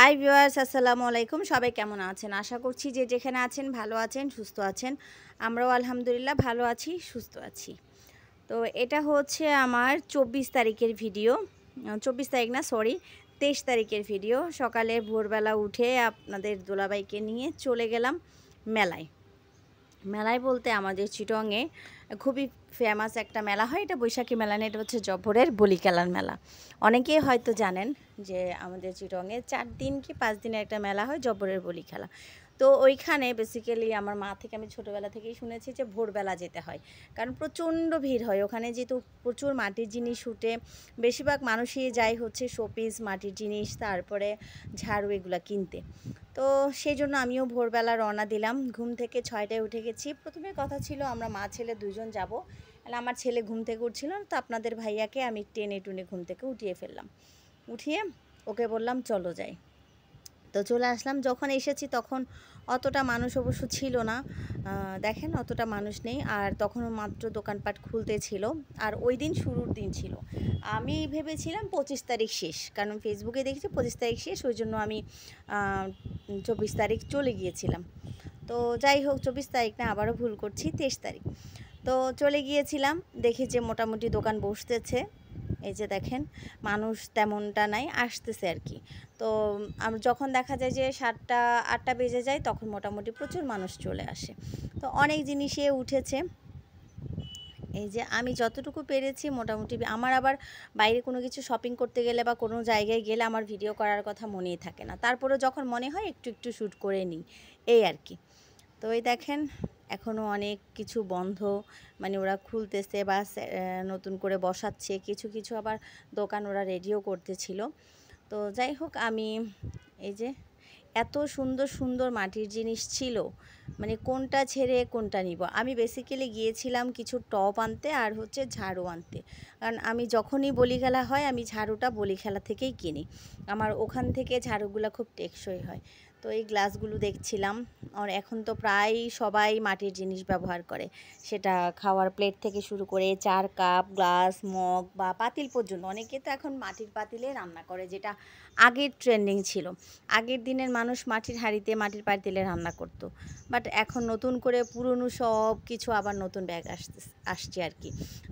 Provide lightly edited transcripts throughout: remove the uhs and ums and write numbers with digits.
Hi viewers, আসসালামু আলাইকুম। সবাই কেমন আছেন? আশা করছি যে যেখানে আছেন ভালো আছেন, সুস্থ আছেন। আমরাও আলহামদুলিল্লাহ ভালো আছি, সুস্থ আছি। তো এটা হচ্ছে আমার ২৪ তারিখের ভিডিও। ২৪ তারিখ না, সরি, ২৩ তারিখের ভিডিও। সকালে ভোরবেলা উঠে আপনাদের দুলাভাইকে নিয়ে চলে গেলাম মেলায়। মেলায় বলতে আমাদের চিটংয়ে খুবই ফেমাস একটা মেলা হয়। এটা বৈশাখী মেলা না, এটা হচ্ছে জব্বরের বলি খেলার মেলা। অনেকেই হয়তো জানেন যে আমাদের চিটংয়ে ৪ দিন কি ৫ দিনের একটা মেলা হয়, জব্বরের বলি খেলা। তো ওইখানে বেসিক্যালি আমার মা থেকে আমি ছোটোবেলা থেকেই শুনেছি যে ভোরবেলা যেতে হয়, কারণ প্রচণ্ড ভিড় হয় ওখানে। যেহেতু প্রচুর মাটির জিনিস উঠে, বেশিরভাগ মানুষই যায় হচ্ছে শোপিস, মাটির জিনিস, তারপরে ঝাড়ু এগুলো কিনতে। তো সেই জন্য আমিও ভোরবেলা রওনা দিলাম। ঘুম থেকে ৬টায় উঠে গেছি। প্রথমে কথা ছিল আমরা মা ছেলে দুজন যাব। আমার ছেলে ঘুম থেকে উঠছিল না, তো আপনাদের ভাইয়াকে আমি টেনে টুনে ঘুম থেকে উঠিয়ে ফেললাম। উঠিয়ে ওকে বললাম চলো যাই। তো চলে আসলাম। যখন এসেছি তখন অতটা মানুষ অবশ্য ছিল না, দেখেন অতটা মানুষ নেই। আর তখনও মাত্র দোকানপাট খুলতে ছিল, আর ওই দিন শুরুর দিন ছিল। আমি ভেবেছিলাম ২৫ তারিখ শেষ, কারণ ফেসবুকে দেখেছি ২৫ তারিখ শেষ, ওই জন্য আমি ২৪ তারিখ চলে গিয়েছিলাম। তো যাই হোক, ২৪ তারিখ না, আবারও ভুল করছি, ২৩ তারিখ। তো চলে গিয়েছিলাম, দেখি যে মোটামুটি দোকান বসতেছে। এই যে দেখেন, মানুষ তেমনটা নাই, আসতেছে আর কি। তো যখন দেখা যায় যে ৭টা ৮টা বেজে যায়, তখন মোটামুটি প্রচুর মানুষ চলে আসে। তো অনেক জিনিসে উঠেছে। এই যে আমি যতটুকু পেরেছি মোটামুটি, আমার আবার বাইরে কোনো কিছু শপিং করতে গেলে বা কোনো জায়গায় গেলে আমার ভিডিও করার কথা মনেই থাকে না, তারপরেও যখন মনে হয় একটু একটু শ্যুট করে নিই, এই আর কি। তো এই দেখেন, এখনও অনেক কিছু বন্ধ, মানে ওরা খুলতেছে বা নতুন করে বসাচ্ছে, কিছু কিছু আবার দোকান ওরা রেডিও করতেছিল। তো যাই হোক, আমি এই যে এত সুন্দর সুন্দর মাটির জিনিস ছিল, মানে কোনটা ছেড়ে কোনটা নিব। আমি বেসিক্যালি গিয়েছিলাম কিছু টপ আনতে আর হচ্ছে ঝাড়ু আনতে, কারণ আমি যখনই বলি খেলা হয় আমি ঝাড়ুটা বলি খেলা থেকেই কিনি। আমার ওখান থেকে ঝাড়ুগুলো খুব টেকসই হয়। তো এই গ্লাসগুলো দেখছিলাম, আর এখন তো প্রায় সবাই মাটির জিনিস ব্যবহার করে, সেটা খাওয়ার প্লেট থেকে শুরু করে চার কাপ, গ্লাস, মগ বা পাতিল পর্যন্ত। অনেকে তো এখন মাটির পাতিলে রান্না করে, যেটা আগের ট্রেন্ডিং ছিল। আগের দিনের মানুষ মাটির হাঁড়িতে, মাটির পাতিলে রান্না করত। বাট এখন নতুন করে পুরনো সব কিছু আবার নতুন ব্যাগ আসছে আর কি।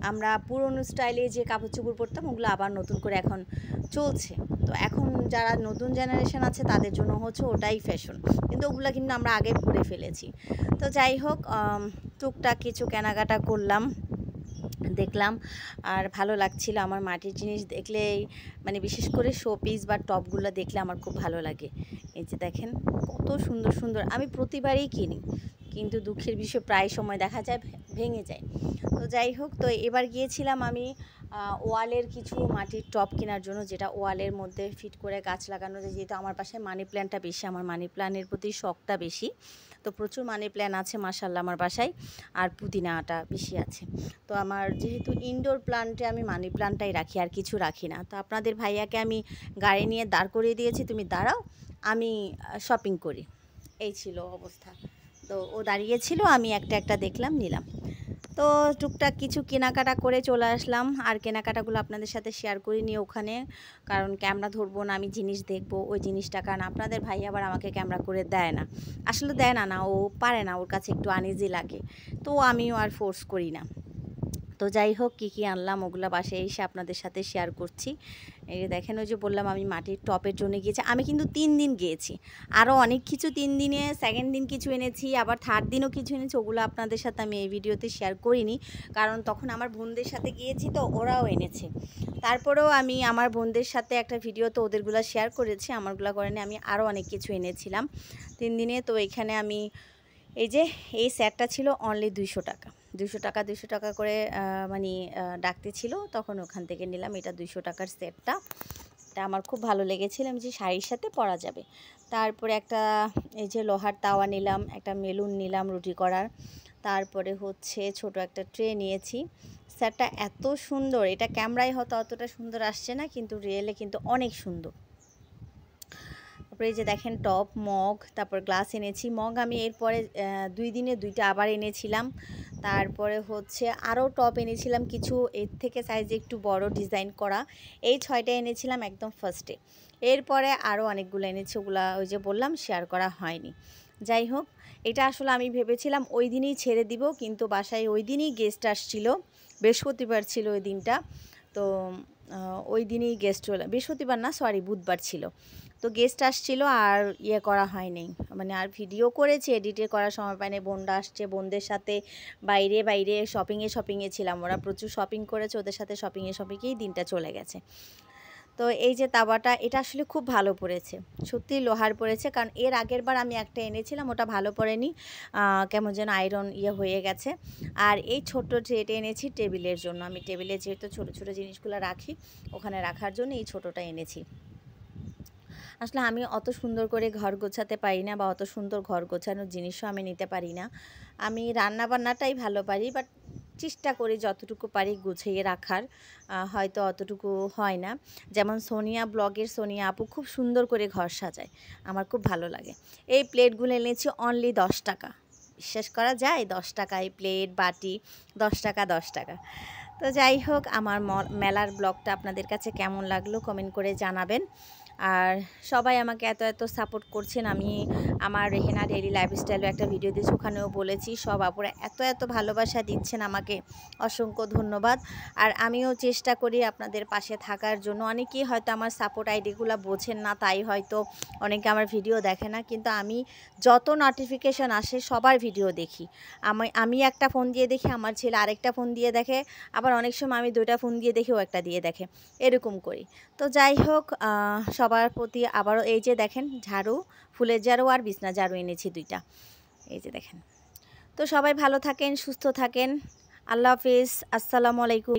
আমরা পুরনো স্টাইলে যে কাপড় চোপড় পরতাম ওগুলো আবার নতুন করে এখন চলছে। তো এখন যারা নতুন জেনারেশন আছে তাদের জন্য হচ্ছে ওটাই ফ্যাশন, কিন্তু ওগুলো কিন্তু আমরা আগে পরে ফেলেছি। তো যাই হোক, টুকটাক কিছু কেনাকাটা করলাম, দেখলাম, আর ভালো লাগছিল। আমার মাটির জিনিস দেখলেই, মানে বিশেষ করে শোপিস বা টপগুলো দেখলে আমার খুব ভালো লাগে। এই যে দেখেন কত সুন্দর সুন্দর, আমি প্রতিবারই কিনি, কিন্তু দুঃখের বিষয় প্রায় সময় দেখা যায় ভেঙে যায়। তো যাই হোক, তো এবার গিয়েছিলাম আমি ওয়ালের কিছু মাটির টপ কেনার জন্য, যেটা ওয়ালের মধ্যে ফিট করে গাছ লাগানো যায়। যেহেতু আমার বাসায় মানি প্ল্যান্টটা বেশি, আমার মানি প্ল্যান্টের প্রতি শখটা বেশি, তো প্রচুর মানি প্ল্যান্ট আছে মাশাআল্লাহ আমার বাসায়, আর পুদিনাটা বেশি আছে। তো আমার যেহেতু ইনডোর প্ল্যান্টে আমি মানি প্ল্যান্টটাই রাখি, আর কিছু রাখি না। তো আপনাদের ভাইয়াকে আমি গাড়ি নিয়ে দাঁড় করিয়ে দিয়েছি, তুমি দাঁড়াও, আমি শপিং করি, এই ছিল অবস্থা। তো ও দাঁড়িয়েছিল, আমি একটা একটা দেখলাম, নিলাম। তো টুকটাক কিছু কেনাকাটা করে চলে আসলাম, আর কেনাকাটাগুলো আপনাদের সাথে শেয়ার করিনি ওখানে, কারণ ক্যামেরা ধরবো না, আমি জিনিস দেখবো, ওই জিনিসটা, কারণ আপনাদের ভাই আবার আমাকে ক্যামেরা করে দেয় না, আসলে দেয় না, ও পারে না, ওর কাছে একটু আনইজি লাগে, তো আমিও আর ফোর্স করি না। তো যাই হোক, কী কী আনলাম ওগুলো বাসায় এসে আপনাদের সাথে শেয়ার করছি। এই দেখেন, ওই যে বললাম আমি মাটির টপের জন্য গিয়েছি, আমি কিন্তু 3 দিন গিয়েছি, আরও অনেক কিছু 3 দিনে, সেকেন্ড দিন কিছু এনেছি, আবার থার্ড দিনও কিছু এনেছি, ওগুলো আপনাদের সাথে আমি এই ভিডিওতে শেয়ার করিনি, কারণ তখন আমার বোনদের সাথে গিয়েছি, তো ওরাও এনেছে। তারপরেও আমি আমার বোনদের সাথে একটা ভিডিওতে ওদেরগুলো শেয়ার করেছি, আমারগুলো করেনি, আমি আরও অনেক কিছু এনেছিলাম 3 দিনে। তো এখানে আমি এই যে এই সেটটা ছিল অনলি 200 টাকা, 200 টাকা করে মানে ডাকতে ছিল, তখন ওখান থেকে নিলাম এটা 200 টাকার সেটটা। এটা আমার খুব ভালো লেগেছিল, যে শাড়ির সাথে পরা যাবে। তারপরে একটা এই যে লোহার তাওয়া নিলাম, একটা মেলুন নিলাম রুটি করার, তারপরে হচ্ছে ছোট একটা ট্রে নিয়েছি। সেটটা এত সুন্দর, এটা ক্যামেরায় হয়তো অতটা সুন্দর আসছে না, কিন্তু রিয়েলে কিন্তু অনেক সুন্দর। তারপরে এই যে দেখেন টপ, মগ, তারপর গ্লাস এনেছি। মগ আমি এরপরে 2 দিনে 2টা আবার এনেছিলাম। তারপরে হচ্ছে আরও টপ এনেছিলাম কিছু, এর থেকে সাইজে একটু বড় ডিজাইন করা। এই 6টা এনেছিলাম একদম ফার্স্টে। এরপরে আরও অনেকগুলো এনেছি, ওগুলা ওই যে বললাম শেয়ার করা হয়নি। যাই হোক, এটা আসলে আমি ভেবেছিলাম ওই দিনই ছেড়ে দিব, কিন্তু বাসায় ওই দিনই গেস্ট আসছিল, বৃহস্পতিবার ছিল ওই দিনটা। তো ওই দিনই গেস্ট চলে, বৃহস্পতিবার না সরি বুধবার ছিল। তো গেস্ট আসছিল আর ইয়ে করা হয়নি, মানে আর ভিডিও করেছি, এডিটে করার সময় পাইনি। বোনরা আসছে, বোনদের সাথে বাইরে শপিংয়ে ছিলাম। ওরা প্রচুর শপিং করেছে, ওদের সাথে শপিংয়েই দিনটা চলে গেছে। তো এই যে তাওয়াটা, এটা আসলে খুব ভালো পড়েছে, সত্যিই লোহার পড়েছে। কারণ এর আগের বার আমি একটা এনেছিলাম, ওটা ভালো পড়েনি, কেমন যেন আয়রন হয়ে গেছে। আর এই ছোট্ট ট্রেটা এনেছি টেবিলের জন্য। আমি টেবিলে যেহেতু ছোটো ছোটো জিনিসগুলো রাখি, ওখানে রাখার জন্য এই ছোটোটা এনেছি। আসলে আমি অত সুন্দর করে ঘর গোছাতে পারি না, বা অত সুন্দর ঘর গোছানোর জিনিসও আমি নিতে পারি না। আমি রান্নাবান্নাটাই ভালো পারি, বাট চেষ্টা করি যতটুকু পারি গুছিয়ে রাখার, হয়তো অতটুকু হয় না। যেমন সোনিয়া ব্লগের সোনিয়া আপু খুব সুন্দর করে ঘর সাজায়, আমার খুব ভালো লাগে। এই প্লেটগুলো এনেছি অনলি 10 টাকা, বিশ্বাস করা যায়? 10 টাকা এই প্লেট বাটি, 10 টাকা 10 টাকা। তো যাই হোক, আমার মেলার ব্লগটা আপনাদের কাছে কেমন লাগলো কমেন্ট করে জানাবেন। আর সবাই আমাকে এত এত সাপোর্ট করছেন। আমি আমার রেহেনা ডেইলি লাইফস্টাইলও একটা ভিডিও দিয়েছি, ওখানেও বলেছি। সব আপুরা এত এত ভালোবাসা দিচ্ছেন আমাকে, অসংখ্য ধন্যবাদ। আর আমিও চেষ্টা করি আপনাদের পাশে থাকার জন্য। অনেকেই হয়তো আমার সাপোর্ট আইডিগুলো বোঝেন না, তাই হয়তো অনেকে আমার ভিডিও দেখে না, কিন্তু আমি যত নোটিফিকেশান আসে সবার ভিডিও দেখি। আমি একটা ফোন দিয়ে দেখি, আমার ছেলে আরেকটা ফোন দিয়ে দেখে, আবার অনেক সময় আমি 2টা ফোন দিয়ে দেখি, ও একটা দিয়ে দেখে, এরকম করি। তো যাই হোক, সবার প্রতি আবারও এই যে দেখেন ঝাড়ু, ফুলের ঝাড়ু আর বিছনা ঝাড়ু এনেছি 2টা, এই যে দেখেন। তো সবাই ভালো থাকেন, সুস্থ থাকেন। আল্লাহ হাফিজ, আসসালামু আলাইকুম।